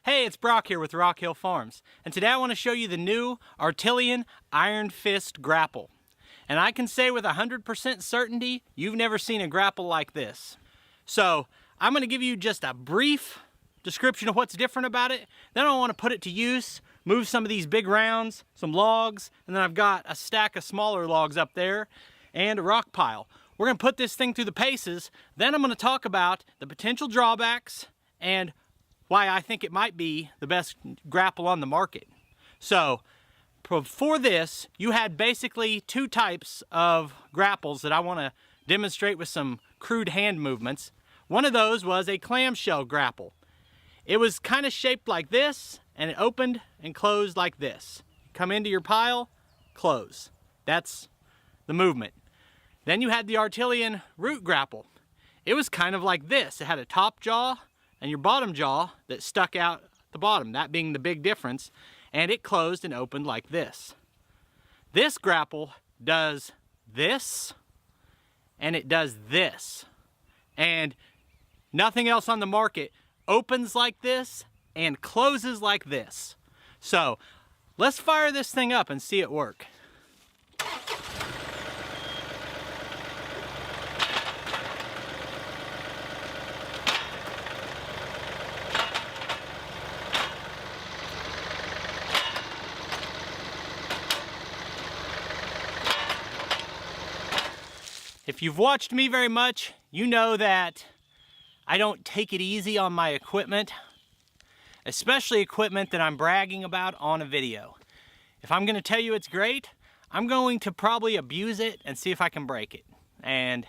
Hey, it's Brock here with Rock Hill Farms, and today I want to show you the new Artillian Iron Fist Grapple. And I can say with 100% certainty, you've never seen a grapple like this. So, I'm going to give you just a brief description of what's different about it. Then I want to put it to use, move some of these big rounds, some logs, and then I've got a stack of smaller logs up there, and a rock pile. We're going to put this thing through the paces, then I'm going to talk about the potential drawbacks, and why I think it might be the best grapple on the market. So, before this, you had basically two types of grapples that I want to demonstrate with some crude hand movements. One of those was a clamshell grapple. It was kind of shaped like this, and it opened and closed like this. Come into your pile, close. That's the movement. Then you had the Artillion root grapple. It was kind of like this. It had a top jaw and your bottom jaw that stuck out the bottom, that being the big difference, and it closed and opened like this. This grapple does this, and it does this, and nothing else on the market opens like this and closes like this. So let's fire this thing up and see it work. If you've watched me very much, you know that I don't take it easy on my equipment, especially equipment that I'm bragging about on a video. If I'm going to tell you it's great, I'm going to probably abuse it and see if I can break it. And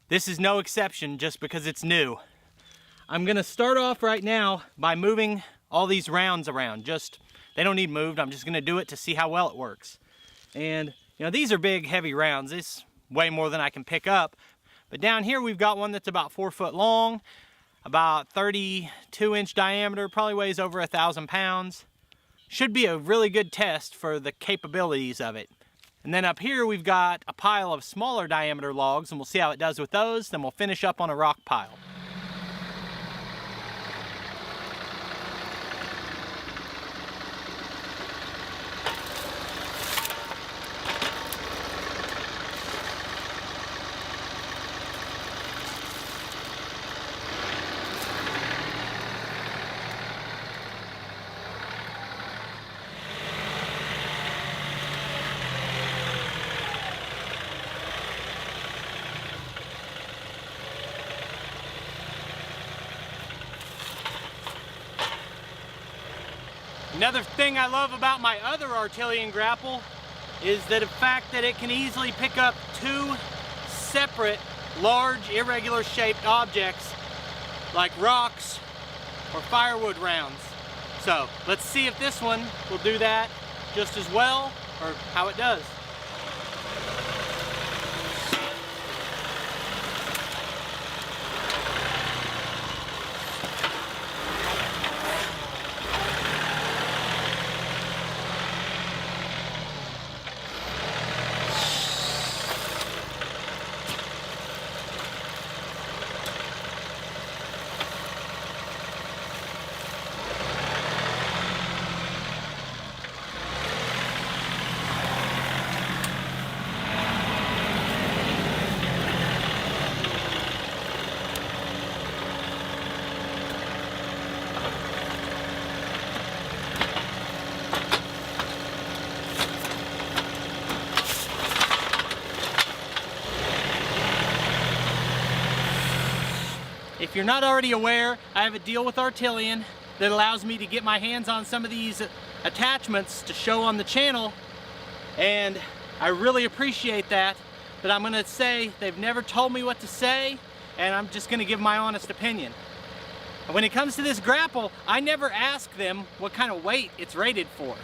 this is no exception just because it's new. I'm going to start off right now by moving all these rounds around. They don't need moved, I'm just going to do it to see how well it works. And you know, these are big, heavy rounds. This way more than I can pick up. But down here we've got one that's about 4 foot long, about 32-inch diameter, probably weighs over 1,000 pounds. Should be a really good test for the capabilities of it. And then up here we've got a pile of smaller diameter logs, and we'll see how it does with those, then we'll finish up on a rock pile. Another thing I love about my other Artillion grapple is the fact that it can easily pick up two separate, large, irregular shaped objects like rocks or firewood rounds. So let's see if this one will do that just as well, or how it does. If you're not already aware, I have a deal with Artillion that allows me to get my hands on some of these attachments to show on the channel, and I really appreciate that. But I'm going to say they've never told me what to say, and I'm just going to give my honest opinion. When it comes to this grapple, I never ask them what kind of weight it's rated for.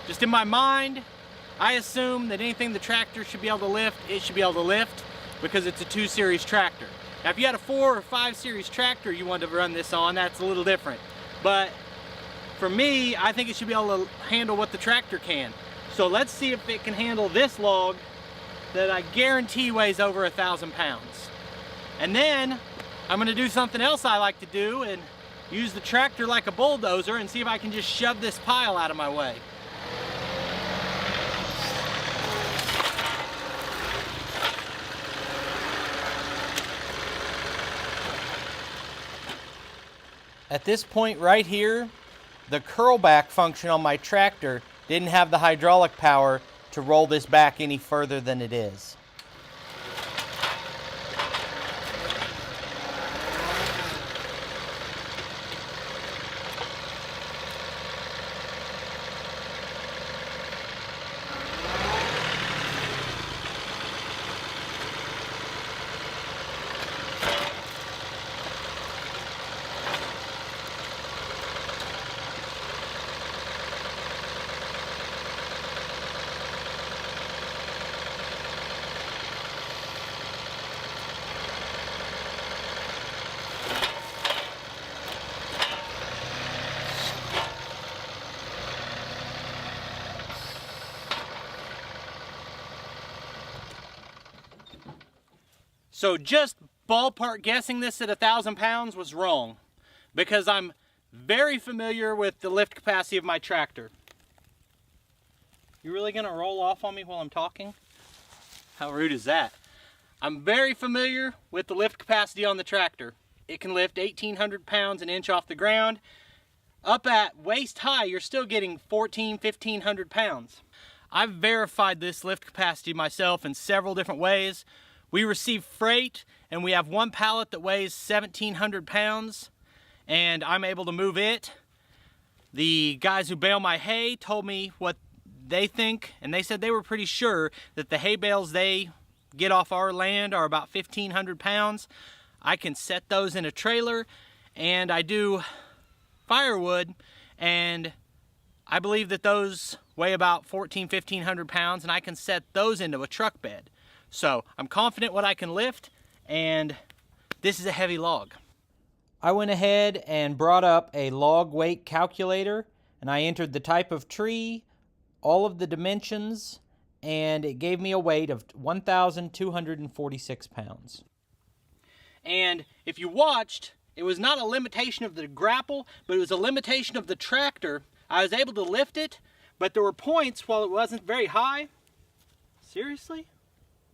Just in my mind, I assume that anything the tractor should be able to lift, it should be able to lift, because it's a 2 series tractor. Now if you had a 4 or 5 series tractor you wanted to run this on, that's a little different. But for me, I think it should be able to handle what the tractor can. So let's see if it can handle this log that I guarantee weighs over 1,000 pounds. And then I'm going to do something else I like to do, and use the tractor like a bulldozer and see if I can just shove this pile out of my way. At this point right here, the curl back function on my tractor didn't have the hydraulic power to roll this back any further than it is. So just ballpark guessing this at 1,000 pounds was wrong, because I'm very familiar with the lift capacity of my tractor. You really gonna roll off on me while I'm talking? How rude is that? I'm very familiar with the lift capacity on the tractor. It can lift 1,800 pounds an inch off the ground. Up at waist high, you're still getting 1,500 pounds. I've verified this lift capacity myself in several different ways. We receive freight, and we have one pallet that weighs 1,700 pounds, and I'm able to move it. The guys who bale my hay told me what they think, and they said they were pretty sure that the hay bales they get off our land are about 1,500 pounds. I can set those in a trailer, and I do firewood, and I believe that those weigh about 1,500 pounds, and I can set those into a truck bed. So I'm confident what I can lift, and this is a heavy log. I went ahead and brought up a log weight calculator, and I entered the type of tree, all of the dimensions, and it gave me a weight of 1,246 pounds. And if you watched, it was not a limitation of the grapple, but it was a limitation of the tractor. I was able to lift it, but there were points while it wasn't very high. Seriously?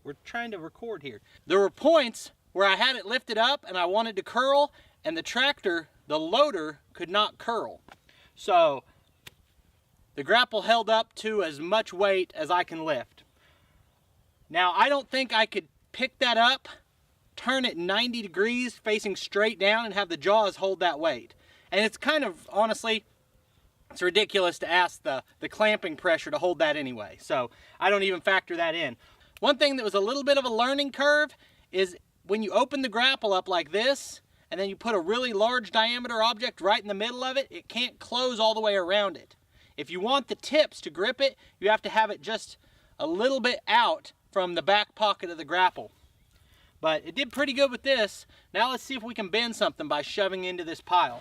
We're trying to record here. There were points where I had it lifted up and I wanted to curl, and the tractor, the loader, could not curl. So the grapple held up to as much weight as I can lift. Now, I don't think I could pick that up, turn it 90 degrees facing straight down, and have the jaws hold that weight. And it's kind of, honestly, it's ridiculous to ask the clamping pressure to hold that anyway. So I don't even factor that in. One thing that was a little bit of a learning curve is when you open the grapple up like this, and then you put a really large diameter object right in the middle of it, it can't close all the way around it. If you want the tips to grip it, you have to have it just a little bit out from the back pocket of the grapple. But it did pretty good with this. Now let's see if we can bend something by shoving into this pile.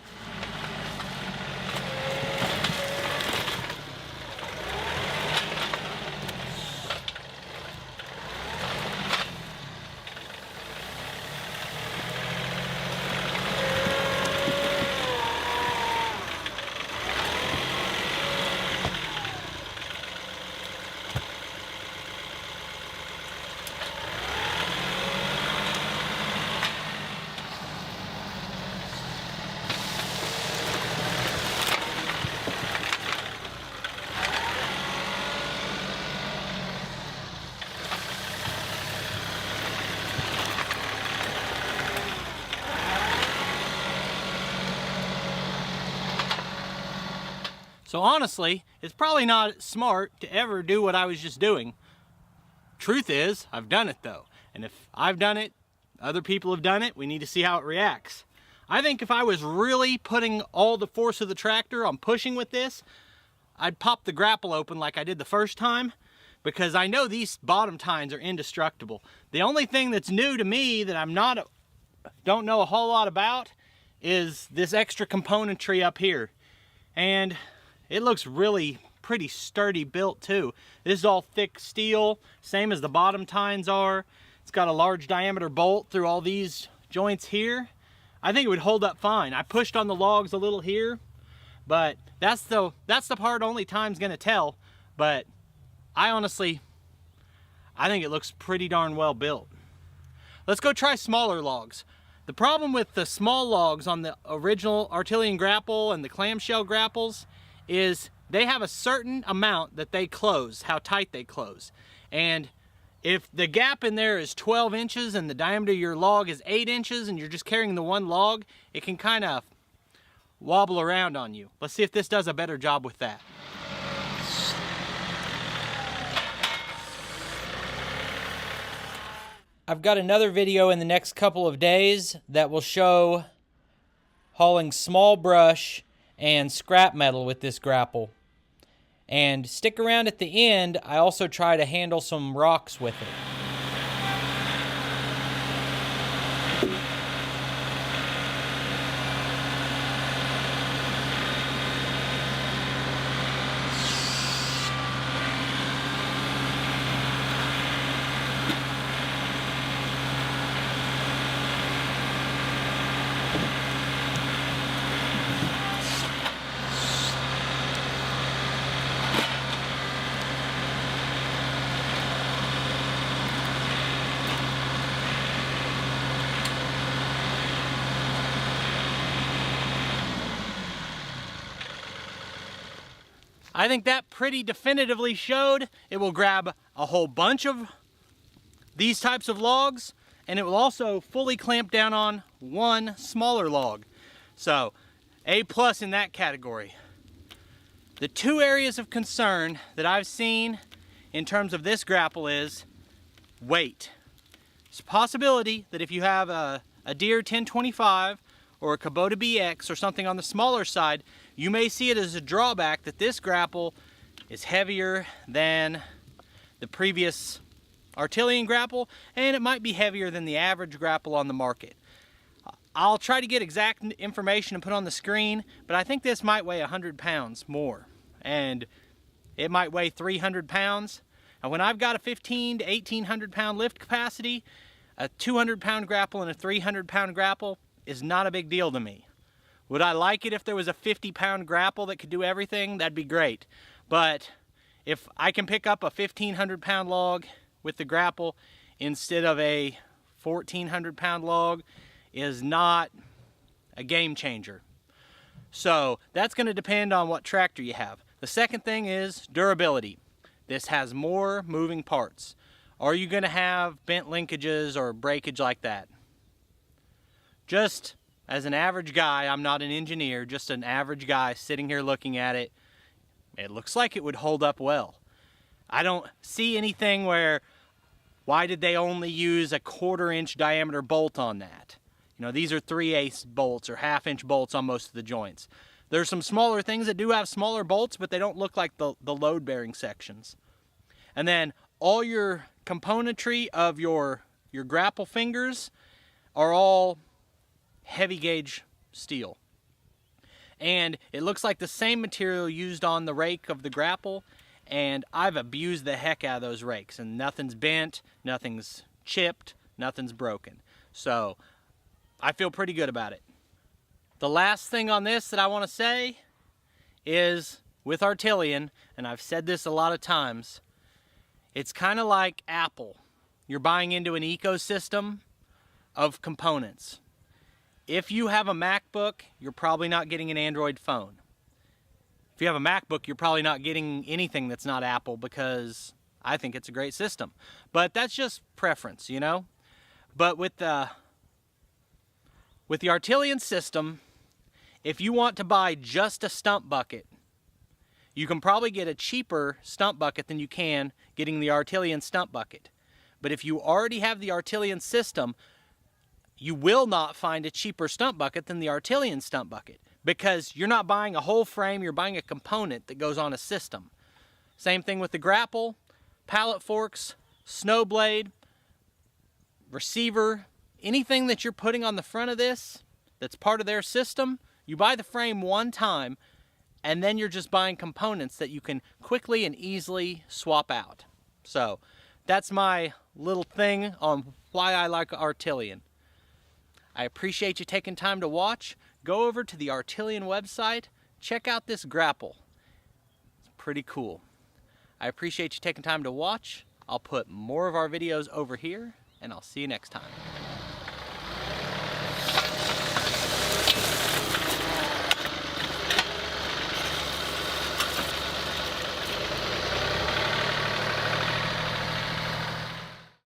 So honestly, it's probably not smart to ever do what I was just doing. Truth is, I've done it though. And if I've done it, other people have done it, we need to see how it reacts. I think if I was really putting all the force of the tractor on pushing with this, I'd pop the grapple open like I did the first time, because I know these bottom tines are indestructible. The only thing that's new to me that don't know a whole lot about is this extra componentry up here. And it looks really pretty sturdy built too. This is all thick steel, same as the bottom tines are. It's got a large diameter bolt through all these joints here. I think it would hold up fine. I pushed on the logs a little here, but that's the part only time's gonna tell. But I think it looks pretty darn well built. Let's go try smaller logs. The problem with the small logs on the original Artillion Grapple and the clamshell grapples is they have a certain amount that they close, how tight they close. And if the gap in there is 12 inches and the diameter of your log is 8 inches and you're just carrying the one log, it can kind of wobble around on you. Let's see if this does a better job with that. I've got another video in the next couple of days that will show hauling small brush and scrap metal with this grapple. And stick around at the end, I also try to handle some rocks with it. I think that pretty definitively showed it will grab a whole bunch of these types of logs, and it will also fully clamp down on one smaller log. So, A+ in that category. The two areas of concern that I've seen in terms of this grapple is weight. It's a possibility that if you have a Deere 1025 or a Kubota BX or something on the smaller side, you may see it as a drawback that this grapple is heavier than the previous Artillion grapple, and it might be heavier than the average grapple on the market. I'll try to get exact information and put on the screen, but I think this might weigh 100 pounds more, and it might weigh 300 pounds. And when I've got a 15 to 1800 pound lift capacity, a 200 pound grapple and a 300 pound grapple is not a big deal to me. Would I like it if there was a 50 pound grapple that could do everything? That'd be great. But if I can pick up a 1500 pound log with the grapple instead of a 1400 pound log, is not a game changer. So that's going to depend on what tractor you have. The second thing is durability. This has more moving parts. Are you going to have bent linkages or breakage like that? Just as an average guy, I'm not an engineer, just an average guy sitting here looking at it, it looks like it would hold up well. I don't see anything where, why did they only use a 1/4 inch diameter bolt on that? You know, these are 3/8 bolts or 1/2 inch bolts on most of the joints. There's some smaller things that do have smaller bolts, but they don't look like the load bearing sections. And then all your componentry of your grapple fingers are all heavy gauge steel. And it looks like the same material used on the rake of the grapple, and I've abused the heck out of those rakes, and nothing's bent, nothing's chipped, nothing's broken. So I feel pretty good about it. The last thing on this that I want to say is with Artillion, and I've said this a lot of times, it's kind of like Apple. You're buying into an ecosystem of components. If you have a MacBook, you're probably not getting an Android phone. If you have a MacBook, you're probably not getting anything that's not Apple, because I think it's a great system. But that's just preference, you know? But with the Artillion system, if you want to buy just a stump bucket, you can probably get a cheaper stump bucket than you can getting the Artillion stump bucket. But if you already have the Artillion system, you will not find a cheaper stump bucket than the Artillion stump bucket, because you're not buying a whole frame, you're buying a component that goes on a system. Same thing with the grapple, pallet forks, snow blade, receiver, anything that you're putting on the front of this that's part of their system, you buy the frame one time, and then you're just buying components that you can quickly and easily swap out. So that's my little thing on why I like Artillion. I appreciate you taking time to watch. Go over to the Artillion website, check out this grapple. It's pretty cool. I appreciate you taking time to watch. I'll put more of our videos over here, and I'll see you next time.